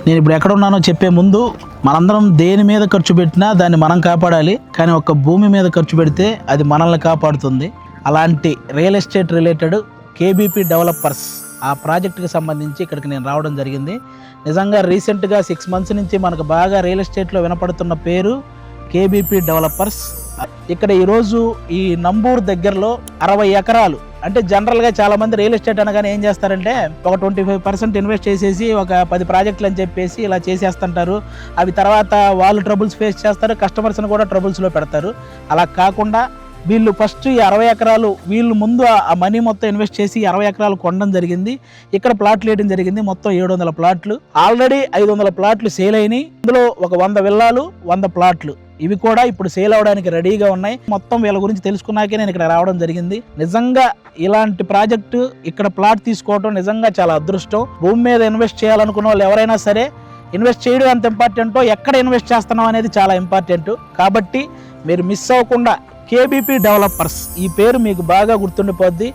నేను ఇప్పుడు ఎక్కడ ఉన్నానో చెప్పే ముందు మనందరం దేని మీద ఖర్చు పెట్టినా దాన్ని మనం కాపాడాలి, కానీ ఒక భూమి మీద ఖర్చు పెడితే అది మనల్ని కాపాడుతుంది. అలాంటి real estate related KBP developers ఆ ప్రాజెక్టుకి సంబంధించి ఇక్కడికి నేను రావడం జరిగింది. నిజంగా రీసెంట్గా 6 months నుంచి మనకు బాగా రియల్ ఎస్టేట్లో వినపడుతున్న పేరు కేబీపీ డెవలపర్స్. ఇక్కడ ఈరోజు ఈ నంబూరు దగ్గరలో 60 ఎకరాలు, అంటే జనరల్గా చాలామంది రియల్ ఎస్టేట్ అనగానే ఏం చేస్తారంటే ఒక 25% ఇన్వెస్ట్ చేసేసి ఒక 10 ప్రాజెక్టులు అని చెప్పేసి ఇలా చేసేస్తుంటారు. అవి తర్వాత వాళ్ళు ట్రబుల్స్ ఫేస్ చేస్తారు, కస్టమర్స్ని కూడా ట్రబుల్స్లో పెడతారు. అలా కాకుండా వీళ్ళు ఫస్ట్ ఈ 60 ఎకరాలు వీళ్ళు ముందు ఆ మనీ మొత్తం ఇన్వెస్ట్ చేసి 60 ఎకరాలు కొనడం జరిగింది. ఇక్కడ ప్లాట్లు వేయడం జరిగింది. మొత్తం 700 ప్లాట్లు, ఆల్రెడీ 500 ప్లాట్లు సేల్ అయినాయి. ఇందులో ఒక 100 విల్లాలు, 100 ప్లాట్లు ఇవి కూడా ఇప్పుడు సేల్ అవడానికి రెడీగా ఉన్నాయి. మొత్తం వీళ్ళ గురించి తెలుసుకున్నాకే నేను ఇక్కడ రావడం జరిగింది. నిజంగా ఇలాంటి ప్రాజెక్టు ఇక్కడ ప్లాట్ తీసుకోవడం నిజంగా చాలా అదృష్టం. భూమి మీద ఇన్వెస్ట్ చేయాలనుకున్న వాళ్ళు ఎవరైనా సరే ఇన్వెస్ట్ చేయడం ఎంత ఇంపార్టెంటో ఎక్కడ ఇన్వెస్ట్ చేస్తున్నాం అనేది చాలా ఇంపార్టెంట్. కాబట్టి మీరు మిస్ అవ్వకుండా కేబీపీ డెవలపర్స్ ఈ పేరు మీకు బాగా గుర్తుండిపోద్ది.